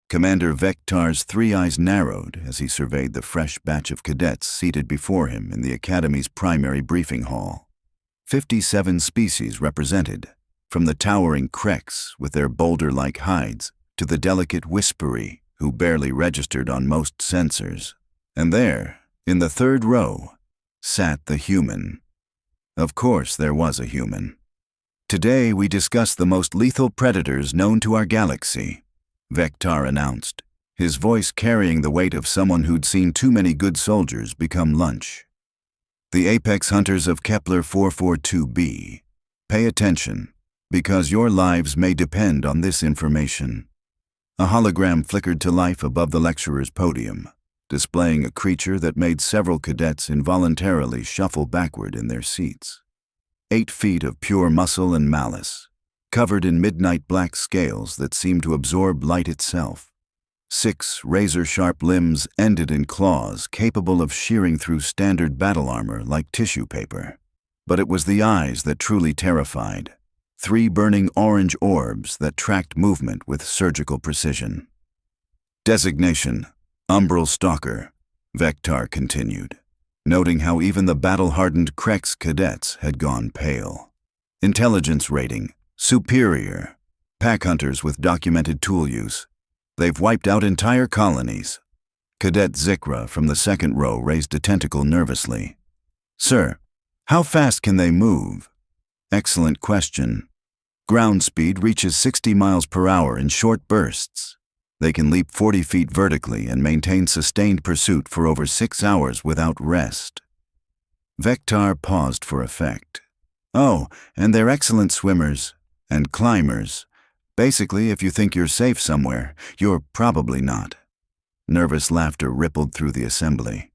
Commander Vektar's three eyes narrowed as he surveyed the fresh batch of cadets seated before him in the Academy's primary briefing hall. 57 species represented, from the towering Kreks with their boulder-like hides to the delicate Whispery who barely registered on most sensors. And there, in the third row, sat the human. Of course there was a human. Today we discuss the most lethal predators known to our galaxy, Vektar announced, his voice carrying the weight of someone who'd seen too many good soldiers become lunch. The apex hunters of Kepler 442b, pay attention, because your lives may depend on this information. A hologram flickered to life above the lecturer's podium, displaying a creature that made several cadets involuntarily shuffle backward in their seats. 8 feet of pure muscle and malice, covered in midnight black scales that seemed to absorb light itself. 6 razor-sharp limbs ended in claws capable of shearing through standard battle armor like tissue paper. But it was the eyes that truly terrified. 3 burning orange orbs that tracked movement with surgical precision. Designation: Umbral Stalker, Vektar continued, noting how even the battle-hardened Kreks cadets had gone pale. Intelligence rating: superior. Pack hunters with documented tool use. They've wiped out entire colonies. Cadet Zikra from the second row raised a tentacle nervously. Sir, how fast can they move? Excellent question. Ground speed reaches 60 miles per hour in short bursts. They can leap 40 feet vertically and maintain sustained pursuit for over 6 hours without rest. Vektar paused for effect. Oh, and they're excellent swimmers and climbers. Basically, if you think you're safe somewhere, you're probably not. Nervous laughter rippled through the assembly.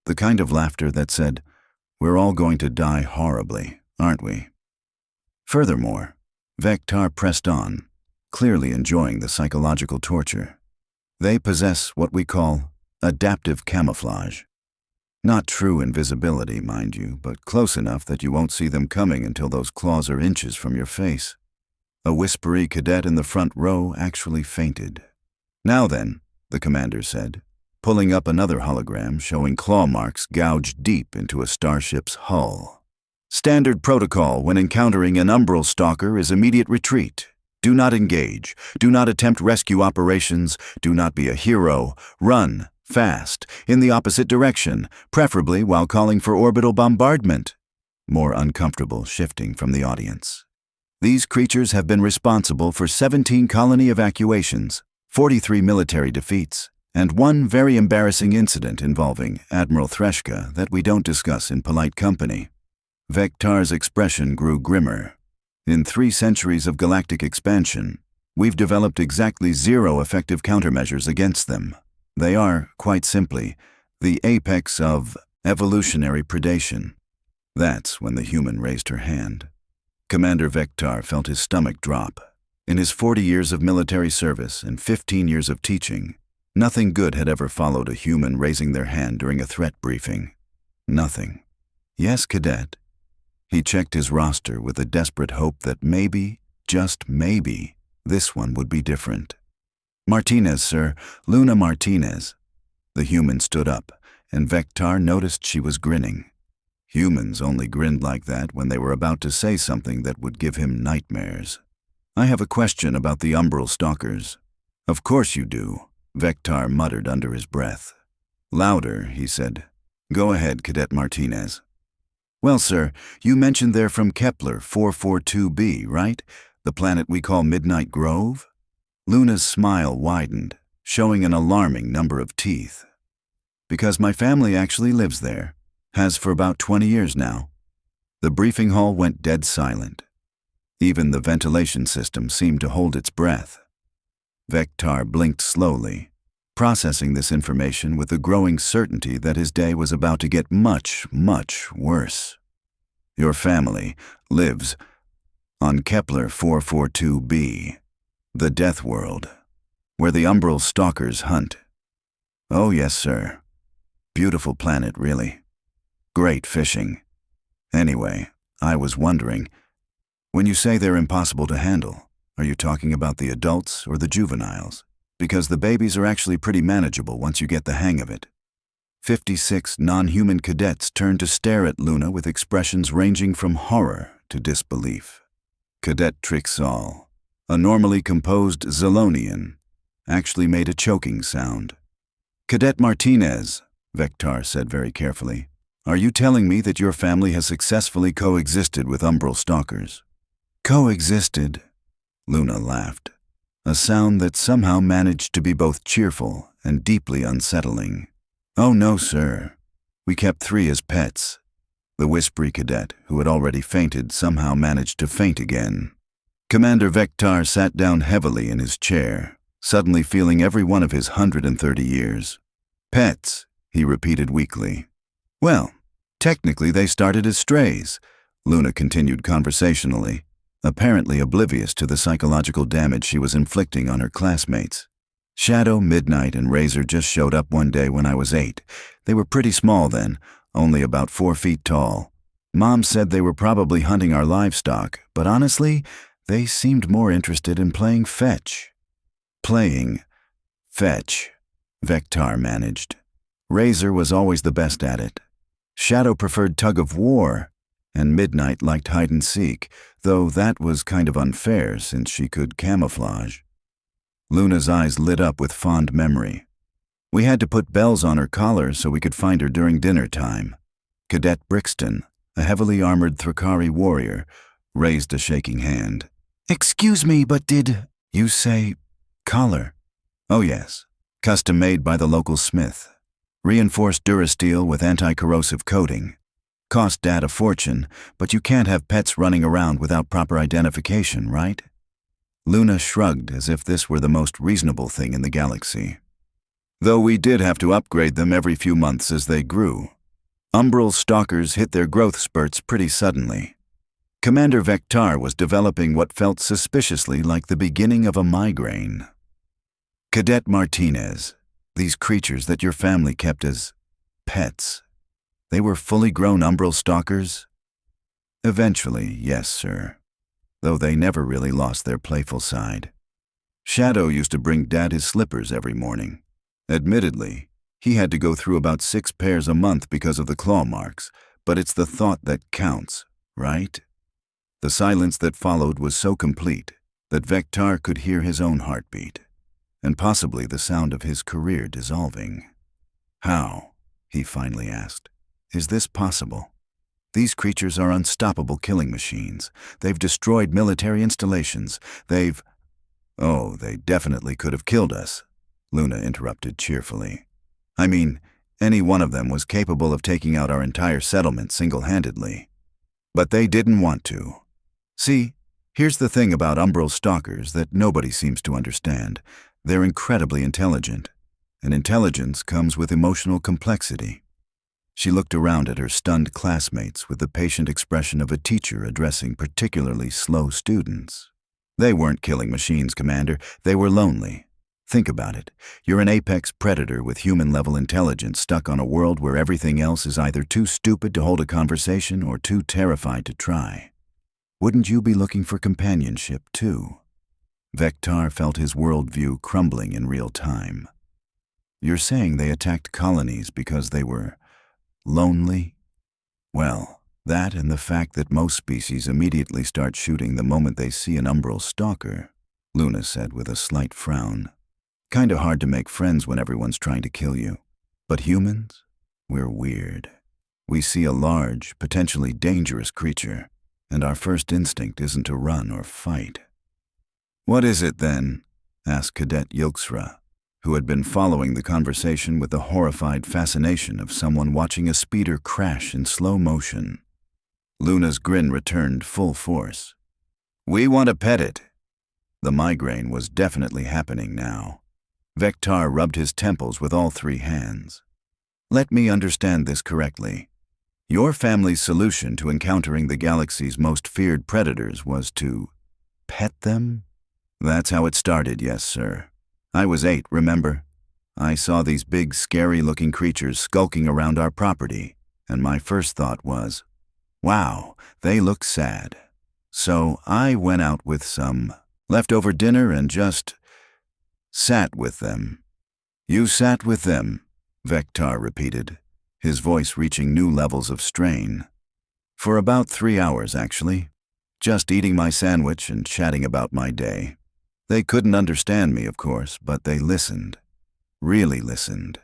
The kind of laughter that said, "We're all going to die horribly, aren't we?" Furthermore, Vektar pressed on, clearly enjoying the psychological torture. They possess what we call adaptive camouflage. Not true invisibility, mind you, but close enough that you won't see them coming until those claws are inches from your face. A whispery cadet in the front row actually fainted. Now then, the commander said, pulling up another hologram showing claw marks gouged deep into a starship's hull. Standard protocol when encountering an Umbral Stalker is immediate retreat. Do not engage. Do not attempt rescue operations. Do not be a hero. Run, fast, in the opposite direction, preferably while calling for orbital bombardment. More uncomfortable shifting from the audience. These creatures have been responsible for 17 colony evacuations, 43 military defeats, and 1 very embarrassing incident involving Admiral Threshka that we don't discuss in polite company. Vektar's expression grew grimmer. In 3 centuries of galactic expansion, we've developed exactly 0 effective countermeasures against them. They are, quite simply, the apex of evolutionary predation. That's when the human raised her hand. Commander Vektar felt his stomach drop. In his 40 years of military service and 15 years of teaching, nothing good had ever followed a human raising their hand during a threat briefing. Nothing. Yes, cadet. He checked his roster with a desperate hope that maybe, just maybe, this one would be different. Martinez, sir. Luna Martinez. The human stood up, and Vektar noticed she was grinning. Humans only grinned like that when they were about to say something that would give him nightmares. I have a question about the Umbral Stalkers. Of course you do, Vektar muttered under his breath. Louder, he said. Go ahead, Cadet Martinez. Well, sir, you mentioned they're from Kepler 442b, right? The planet we call Midnight Grove? Luna's smile widened, showing an alarming number of teeth. Because my family actually lives there. Has for about 20 years now. The briefing hall went dead silent. Even the ventilation system seemed to hold its breath. Vektar blinked slowly, processing this information with the growing certainty that his day was about to get much, much worse. Your family lives on Kepler 442b, the Death World, where the Umbral Stalkers hunt. Oh yes, sir. Beautiful planet, really. Great fishing. Anyway, I was wondering, when you say they're impossible to handle, are you talking about the adults or the juveniles? because the babies are actually pretty manageable once you get the hang of it. 56 non-human cadets turned to stare at Luna with expressions ranging from horror to disbelief. Cadet Trixall, a normally composed Zolonian, actually made a choking sound. "Cadet Martinez," Vectar said very carefully, "are you telling me that your family has successfully coexisted with Umbral Stalkers?" "Coexisted?" Luna laughed, a sound that somehow managed to be both cheerful and deeply unsettling. "Oh no, sir. We kept 3 as pets." The whispery cadet, who had already fainted, somehow managed to faint again. Commander Vectar sat down heavily in his chair, suddenly feeling every one of his 130 years. "Pets," he repeated weakly. "Well, technically they started as strays," Luna continued conversationally, apparently oblivious to the psychological damage she was inflicting on her classmates. "Shadow, Midnight, and Razor just showed up one day when I was 8. They were pretty small then, only about 4 feet tall. Mom said they were probably hunting our livestock, but honestly, they seemed more interested in playing fetch." "Playing fetch," Vectar managed. Razor was always the best at it. Shadow preferred tug-of-war, and Midnight liked hide-and-seek, though that was kind of unfair since she could camouflage. Luna's eyes lit up with fond memory. "We had to put bells on her collar so we could find her during dinner time." Cadet Brixton, a heavily armored Thrakari warrior, raised a shaking hand. "Excuse me, but did you say collar?" "Oh yes, custom made by the local smith. Reinforced Durasteel with anti-corrosive coating. Cost Dad a fortune, but you can't have pets running around without proper identification, right?" Luna shrugged as if this were the most reasonable thing in the galaxy. "Though we did have to upgrade them every few months as they grew. Umbral Stalkers hit their growth spurts pretty suddenly. Commander Vectar was developing what felt suspiciously like the beginning of a migraine." "Cadet Martinez, these creatures that your family kept as pets, they were fully grown Umbral Stalkers?" "Eventually, yes, sir. Though they never really lost their playful side. Shadow used to bring Dad his slippers every morning. Admittedly, he had to go through about 6 pairs a month because of the claw marks, but it's the thought that counts, right?" The silence that followed was so complete that Vectar could hear his own heartbeat, and possibly the sound of his career dissolving. "How," he finally asked, "is this possible? These creatures are unstoppable killing machines. They've destroyed military installations. "Oh, they definitely could have killed us," Luna interrupted cheerfully. "I mean, any one of them was capable of taking out our entire settlement single-handedly. But they didn't want to. See, here's the thing about Umbral Stalkers that nobody seems to understand. They're incredibly intelligent, and intelligence comes with emotional complexity." She looked around at her stunned classmates with the patient expression of a teacher addressing particularly slow students. "They weren't killing machines, Commander. They were lonely. Think about it. You're an apex predator with human-level intelligence stuck on a world where everything else is either too stupid to hold a conversation or too terrified to try. Wouldn't you be looking for companionship, too?" Vectar felt his worldview crumbling in real time. "You're saying they attacked colonies because they were lonely?" "Well, that and the fact that most species immediately start shooting the moment they see an Umbral Stalker," Luna said with a slight frown. "Kinda hard to make friends when everyone's trying to kill you. But humans? We're weird. We see a large, potentially dangerous creature, and our first instinct isn't to run or fight." "What is it then?" asked Cadet Yilksra, who had been following the conversation with the horrified fascination of someone watching a speeder crash in slow motion. Luna's grin returned full force. "We want to pet it." The migraine was definitely happening now. Vectar rubbed his temples with all 3 hands. "Let me understand this correctly. Your family's solution to encountering the galaxy's most feared predators was to pet them?" "That's how it started, yes, sir. I was 8, remember? I saw these big, scary-looking creatures skulking around our property, and my first thought was, wow, they look sad. So I went out with some leftover dinner and just Sat with them. You sat with them, Vectar repeated, his voice reaching new levels of strain. For about 3 hours, actually. Just eating my sandwich and chatting about my day. They couldn't understand me, of course, but they listened. Really listened.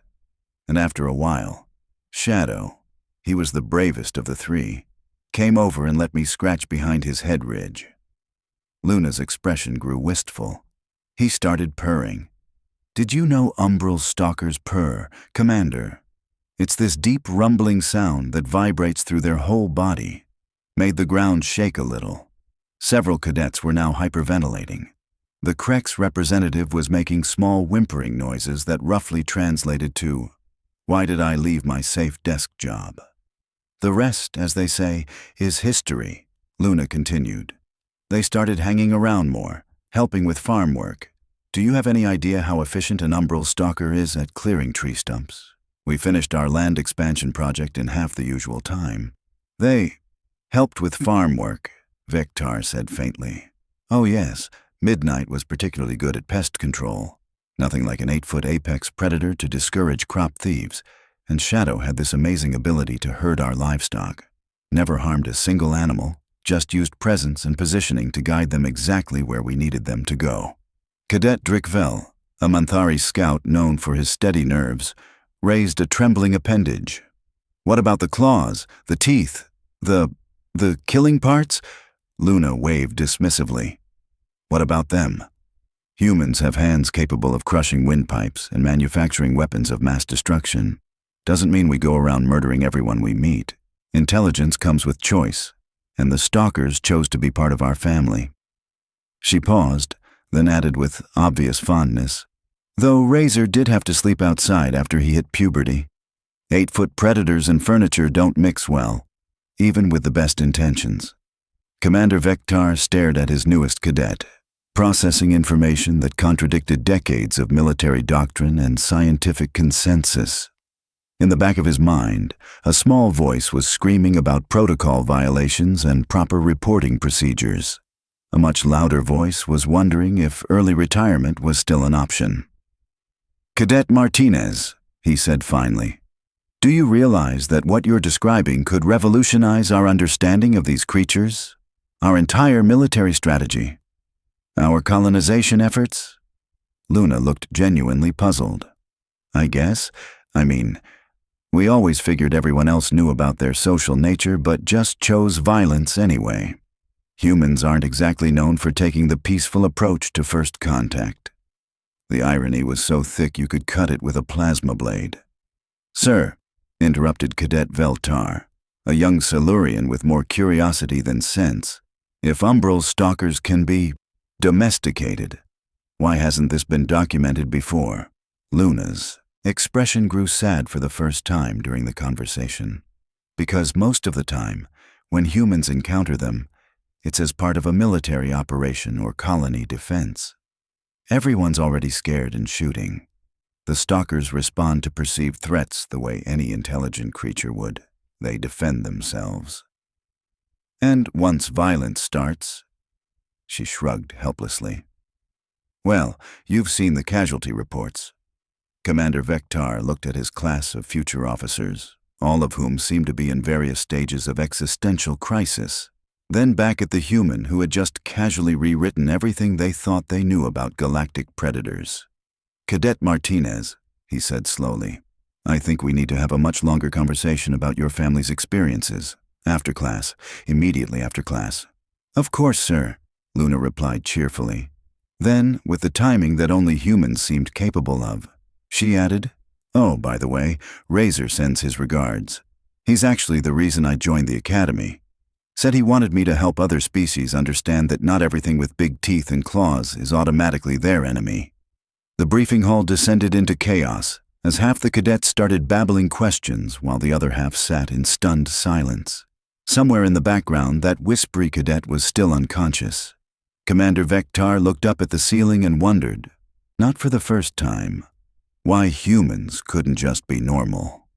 And after a while, Shadow, he was the bravest of the three, came over and let me scratch behind his head ridge. Luna's expression grew wistful. He started purring. Did you know Umbral Stalkers purr, Commander? It's this deep rumbling sound that vibrates through their whole body. Made the ground shake a little. Several cadets were now hyperventilating. The Crex representative was making small whimpering noises that roughly translated to, "Why did I leave my safe desk job?" The rest, as they say, is history, Luna continued. They started hanging around more, helping with farm work. Do you have any idea how efficient an Umbral Stalker is at clearing tree stumps? We finished our land expansion project in half the usual time. They helped with farm work, Vectar said faintly. Oh yes, Midnight was particularly good at pest control. Nothing like an 8-foot apex predator to discourage crop thieves, and Shadow had this amazing ability to herd our livestock. Never harmed a single animal, just used presence and positioning to guide them exactly where we needed them to go. Cadet Drickvel, a Manthari scout known for his steady nerves, raised a trembling appendage. What about the claws, the teeth, the killing parts? Luna waved dismissively. What about them? Humans have hands capable of crushing windpipes and manufacturing weapons of mass destruction. Doesn't mean we go around murdering everyone we meet. Intelligence comes with choice, and the Stalkers chose to be part of our family. She paused, then added with obvious fondness, though Razor did have to sleep outside after he hit puberty. 8-foot predators and furniture don't mix well, even with the best intentions. Commander Vectar stared at his newest cadet, processing information that contradicted decades of military doctrine and scientific consensus. In the back of his mind, a small voice was screaming about protocol violations and proper reporting procedures. A much louder voice was wondering if early retirement was still an option. Cadet Martinez, he said finally, do you realize that what you're describing could revolutionize our understanding of these creatures? Our entire military strategy? Our colonization efforts? Luna looked genuinely puzzled. I mean, we always figured everyone else knew about their social nature but just chose violence anyway. Humans aren't exactly known for taking the peaceful approach to first contact. The irony was so thick you could cut it with a plasma blade. Sir, interrupted Cadet Veltar, a young Silurian with more curiosity than sense, if Umbral Stalkers can be domesticated, why hasn't this been documented before? Luna's expression grew sad for the first time during the conversation, because most of the time, when humans encounter them, it's as part of a military operation or colony defense. Everyone's already scared and shooting. The Stalkers respond to perceived threats the way any intelligent creature would. They defend themselves. And once violence starts, she shrugged helplessly. Well, you've seen the casualty reports. Commander Vectar looked at his class of future officers, all of whom seemed to be in various stages of existential crisis, then back at the human who had just casually rewritten everything they thought they knew about galactic predators. Cadet Martinez, he said slowly, I think we need to have a much longer conversation about your family's experiences. After class, immediately after class. Of course, sir, Luna replied cheerfully. Then, with the timing that only humans seemed capable of, she added, oh, by the way, Razor sends his regards. He's actually the reason I joined the academy. Said he wanted me to help other species understand that not everything with big teeth and claws is automatically their enemy. The briefing hall descended into chaos as half the cadets started babbling questions while the other half sat in stunned silence. Somewhere in the background, that whispery cadet was still unconscious. Commander Vectar looked up at the ceiling and wondered, not for the first time, why humans couldn't just be normal.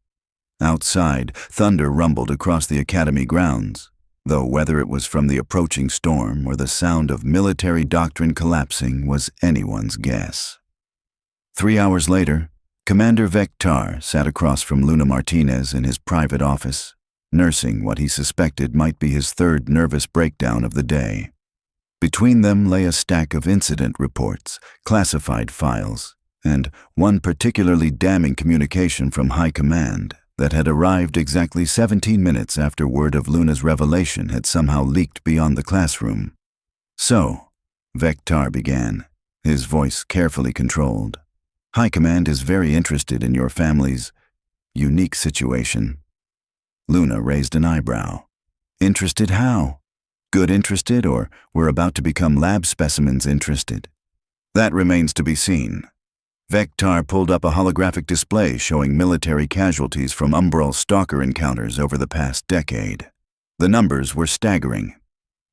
Outside, thunder rumbled across the academy grounds, though whether it was from the approaching storm or the sound of military doctrine collapsing was anyone's guess. 3 hours later, Commander Vectar sat across from Luna Martinez in his private office, nursing what he suspected might be his third nervous breakdown of the day. Between them lay a stack of incident reports, classified files, and one particularly damning communication from High Command that had arrived exactly 17 minutes after word of Luna's revelation had somehow leaked beyond the classroom. "So," Vectar began, his voice carefully controlled, "High Command is very interested in your family's unique situation." Luna raised an eyebrow. "Interested how? Good interested, or we're about to become lab specimens interested?" "That remains to be seen." Vectar pulled up a holographic display showing military casualties from Umbral Stalker encounters over the past decade. The numbers were staggering.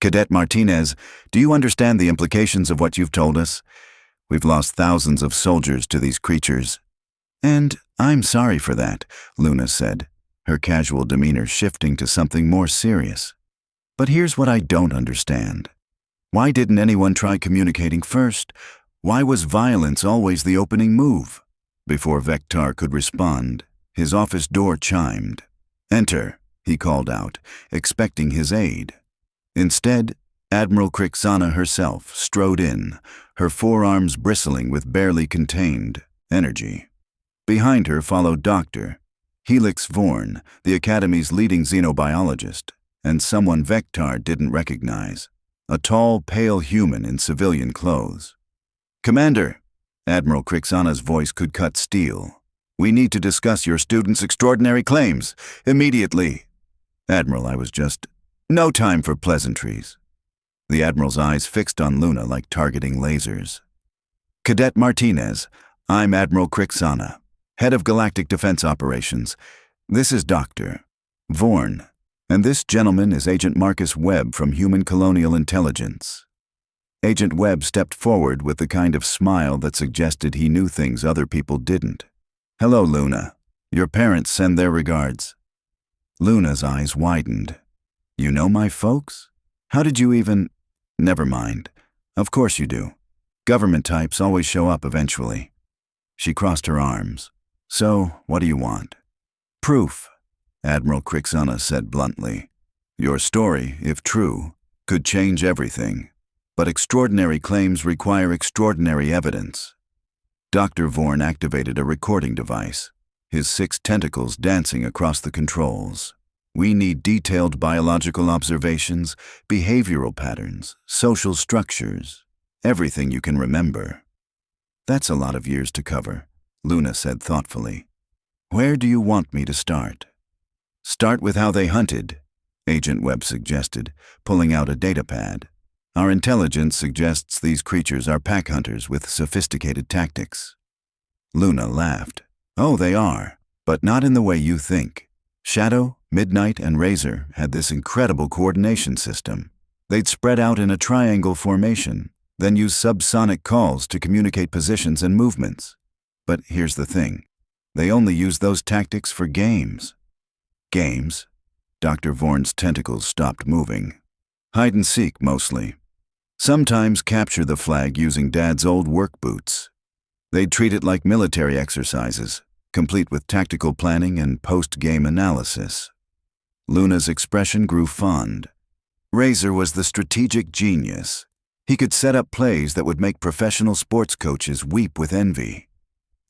"Cadet Martinez, do you understand the implications of what you've told us? We've lost thousands of soldiers to these creatures." "And I'm sorry for that," Luna said, her casual demeanor shifting to something more serious. "But here's what I don't understand. Why didn't anyone try communicating first? Why was violence always the opening move?" Before Vectar could respond, his office door chimed. "Enter," he called out, expecting his aide. Instead, Admiral Crixana herself strode in, her forearms bristling with barely contained energy. Behind her followed Dr. Helix Vorn, the Academy's leading xenobiologist, and someone Vectar didn't recognize, a tall, pale human in civilian clothes. "Commander," Admiral Crixana's voice could cut steel, "we need to discuss your students' extraordinary claims, immediately." "Admiral, I was just—" "No time for pleasantries." The Admiral's eyes fixed on Luna like targeting lasers. "Cadet Martinez, I'm Admiral Crixana, head of Galactic Defense Operations. This is Dr. Vorn, and this gentleman is Agent Marcus Webb from Human Colonial Intelligence." Agent Webb stepped forward with the kind of smile that suggested he knew things other people didn't. "Hello, Luna. Your parents send their regards." Luna's eyes widened. "You know my folks? How did you even—" "Never mind. Of course you do. Government types always show up eventually." She crossed her arms. "So, what do you want?" "Proof," Admiral Crixana said bluntly. "Your story, if true, could change everything. But extraordinary claims require extraordinary evidence." Dr. Vorn activated a recording device, his 6 tentacles dancing across the controls. "We need detailed biological observations, behavioral patterns, social structures, everything you can remember." "That's a lot of years to cover," Luna said thoughtfully. "Where do you want me to start?" "Start with how they hunted," Agent Webb suggested, pulling out a datapad. "Our intelligence suggests these creatures are pack hunters with sophisticated tactics." Luna laughed. "Oh, they are, but not in the way you think. Shadow, Midnight, and Razor had this incredible coordination system. They'd spread out in a triangle formation, then use subsonic calls to communicate positions and movements. But here's the thing. They only use those tactics for games." "Games?" Dr. Vorn's tentacles stopped moving. "Hide and seek, mostly. Sometimes capture the flag using Dad's old work boots. They'd treat it like military exercises, complete with tactical planning and post-game analysis." Luna's expression grew fond. Razor was the strategic genius. He could set up plays that would make professional sports coaches weep with envy.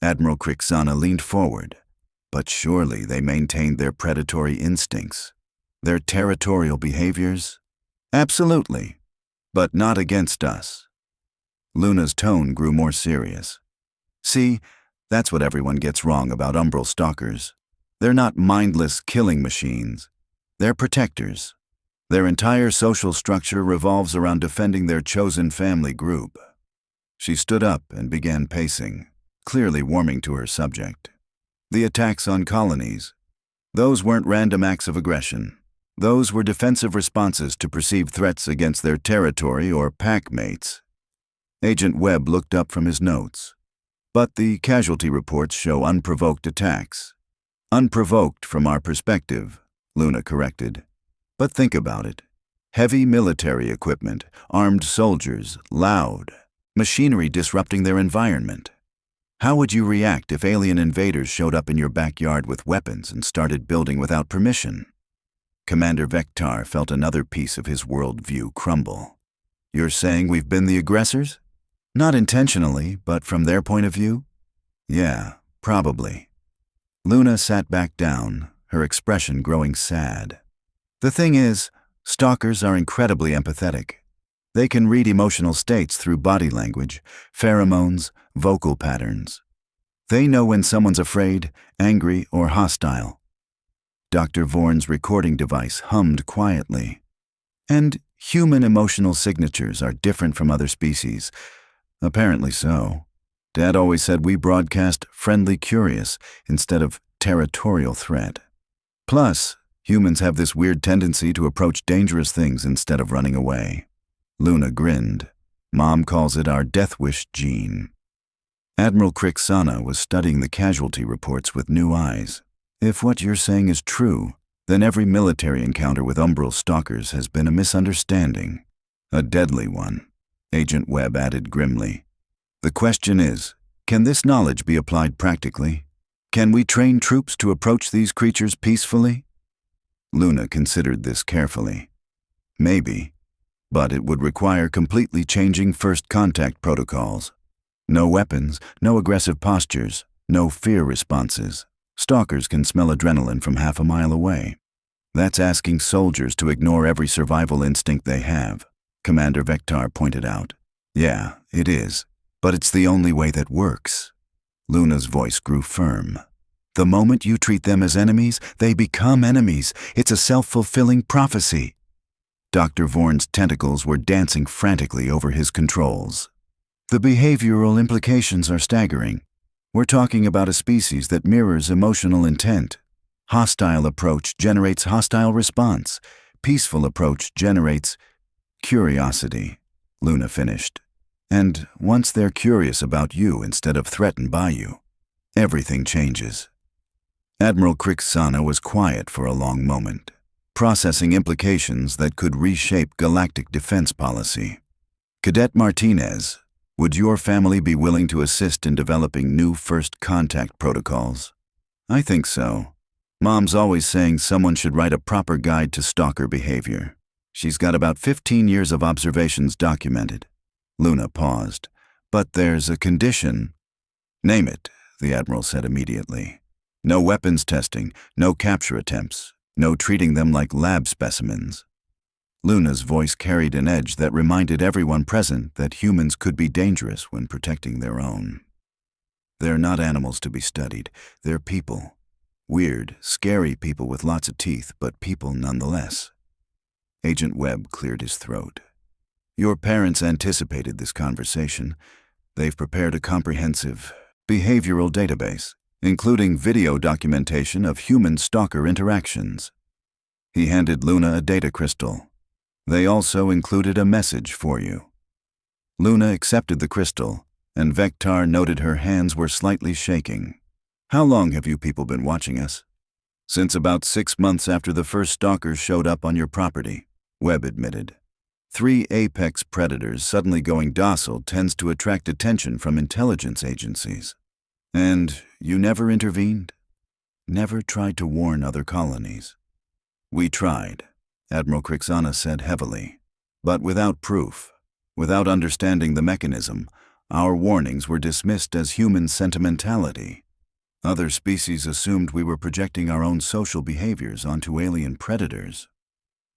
Admiral Crixana leaned forward. "But surely they maintained their predatory instincts, their territorial behaviors?" "Absolutely. But not against us." Luna's tone grew more serious. "See, that's what everyone gets wrong about Umbral Stalkers. They're not mindless killing machines. They're protectors. Their entire social structure revolves around defending their chosen family group." She stood up and began pacing, clearly warming to her subject. "The attacks on colonies. Those weren't random acts of aggression. Those were defensive responses to perceived threats against their territory or pack mates." Agent Webb looked up from his notes. "But the casualty reports show unprovoked attacks." "Unprovoked from our perspective," Luna corrected. "But think about it. Heavy military equipment, armed soldiers, loud, machinery disrupting their environment. How would you react if alien invaders showed up in your backyard with weapons and started building without permission? Commander Vector felt another piece of his worldview crumble. You're saying we've been the aggressors? Not intentionally, but from their point of view? Yeah, probably. Luna sat back down, her expression growing sad. The thing is, stalkers are incredibly empathetic. They can read emotional states through body language, pheromones, vocal patterns. They know when someone's afraid, angry, or hostile. Dr. Vorn's recording device hummed quietly. And human emotional signatures are different from other species. Apparently so. Dad always said we broadcast friendly curious instead of territorial threat. Plus, humans have this weird tendency to approach dangerous things instead of running away. Luna grinned. Mom calls it our death wish gene. Admiral Krixana was studying the casualty reports with new eyes. If what you're saying is true, then every military encounter with Umbral Stalkers has been a misunderstanding. A deadly one, Agent Webb added grimly. The question is, can this knowledge be applied practically? Can we train troops to approach these creatures peacefully? Luna considered this carefully. Maybe, but it would require completely changing first contact protocols. No weapons, no aggressive postures, no fear responses. Stalkers can smell adrenaline from half a mile away. That's asking soldiers to ignore every survival instinct they have, Commander Vector pointed out. Yeah, it is, but it's the only way that works. Luna's voice grew firm. The moment you treat them as enemies, they become enemies. It's a self-fulfilling prophecy. Dr. Vorn's tentacles were dancing frantically over his controls. The behavioral implications are staggering. We're talking about a species that mirrors emotional intent. Hostile approach generates hostile response. Peaceful approach generates curiosity, Luna finished. And once they're curious about you instead of threatened by you, everything changes. Admiral Krixana was quiet for a long moment, processing implications that could reshape Galactic defense policy. Cadet Martinez, would your family be willing to assist in developing new first contact protocols? I think so. Mom's always saying someone should write a proper guide to stalker behavior. She's got about 15 years of observations documented. Luna paused. But there's a condition. Name it, the Admiral said immediately. No weapons testing, no capture attempts, no treating them like lab specimens. Luna's voice carried an edge that reminded everyone present that humans could be dangerous when protecting their own. They're not animals to be studied, they're people. Weird, scary people with lots of teeth, but people nonetheless. Agent Webb cleared his throat. Your parents anticipated this conversation. They've prepared a comprehensive behavioral database, including video documentation of human-stalker interactions. He handed Luna a data crystal. They also included a message for you. Luna accepted the crystal, and Vector noted her hands were slightly shaking. How long have you people been watching us? Since about 6 months after the first stalkers showed up on your property, Webb admitted. 3 apex predators suddenly going docile tends to attract attention from intelligence agencies. And you never intervened? Never tried to warn other colonies? We tried, Admiral Krixana said heavily. But without proof, without understanding the mechanism, our warnings were dismissed as human sentimentality. Other species assumed we were projecting our own social behaviors onto alien predators.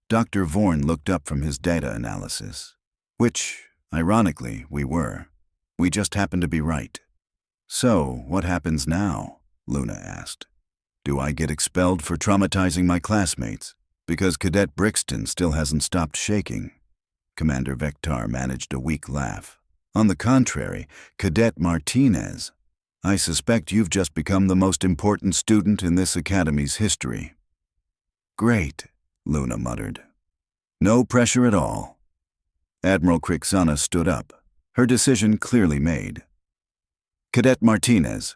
Dr. Vorn looked up from his data analysis, which, ironically, we were. We just happened to be right. So, what happens now? Luna asked. Do I get expelled for traumatizing my classmates? Because Cadet Brixton still hasn't stopped shaking. Commander Vector managed a weak laugh. On the contrary, Cadet Martinez, I suspect you've just become the most important student in this academy's history. Great, Luna muttered. No pressure at all. Admiral Krixana stood up, her decision clearly made. Cadet Martinez,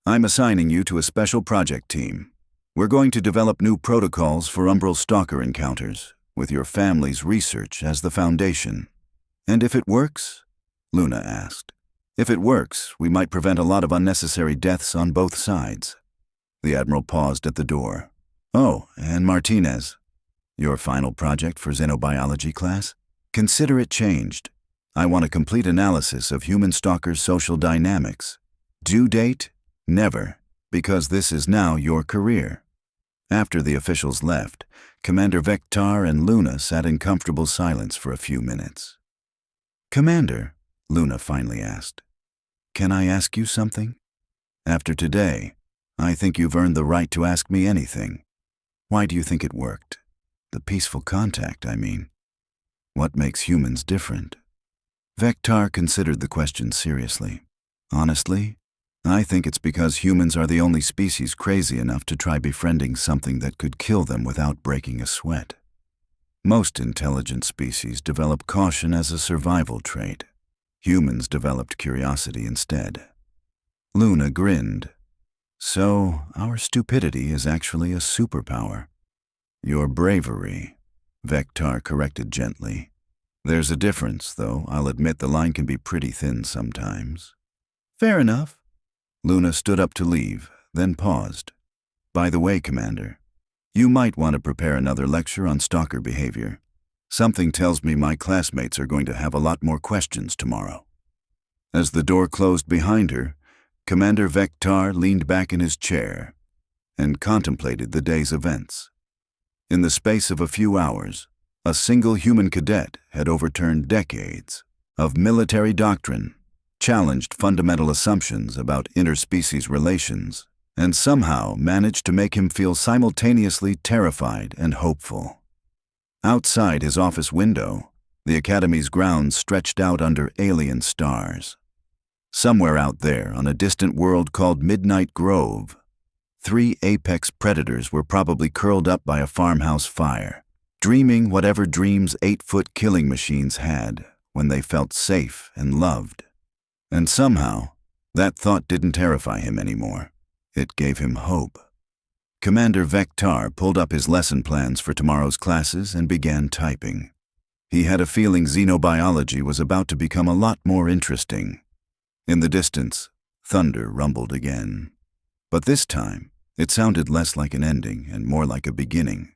I'm assigning you to a special project team. We're going to develop new protocols for Umbral Stalker encounters, with your family's research as the foundation. And if it works? Luna asked. If it works, we might prevent a lot of unnecessary deaths on both sides. The Admiral paused at the door. Oh, and Martinez, your final project for xenobiology class? Consider it changed. I want a complete analysis of human Stalker's social dynamics. Due date? Never, because this is now your career. After the officials left, Commander Vector and Luna sat in comfortable silence for a few minutes. Commander, Luna finally asked, can I ask you something? After today, I think you've earned the right to ask me anything. Why do you think it worked? The peaceful contact, I mean. What makes humans different? Vector considered the question seriously. Honestly, I think it's because humans are the only species crazy enough to try befriending something that could kill them without breaking a sweat. Most intelligent species develop caution as a survival trait. Humans developed curiosity instead. Luna grinned. So, our stupidity is actually a superpower. Your bravery, Vector corrected gently. There's a difference, though I'll admit the line can be pretty thin sometimes. Fair enough. Luna stood up to leave, then paused. By the way, Commander, you might want to prepare another lecture on Stalker behavior. Something tells me my classmates are going to have a lot more questions tomorrow. As the door closed behind her, Commander Vector leaned back in his chair and contemplated the day's events. In the space of a few hours, a single human cadet had overturned decades of military doctrine, challenged fundamental assumptions about interspecies relations, and somehow managed to make him feel simultaneously terrified and hopeful. Outside his office window, the Academy's grounds stretched out under alien stars. Somewhere out there on a distant world called Midnight Grove, 3 apex predators were probably curled up by a farmhouse fire, dreaming whatever dreams 8-foot killing machines had when they felt safe and loved. And somehow, that thought didn't terrify him anymore. It gave him hope. Commander Vector pulled up his lesson plans for tomorrow's classes and began typing. He had a feeling xenobiology was about to become a lot more interesting. In the distance, thunder rumbled again. But this time, it sounded less like an ending and more like a beginning.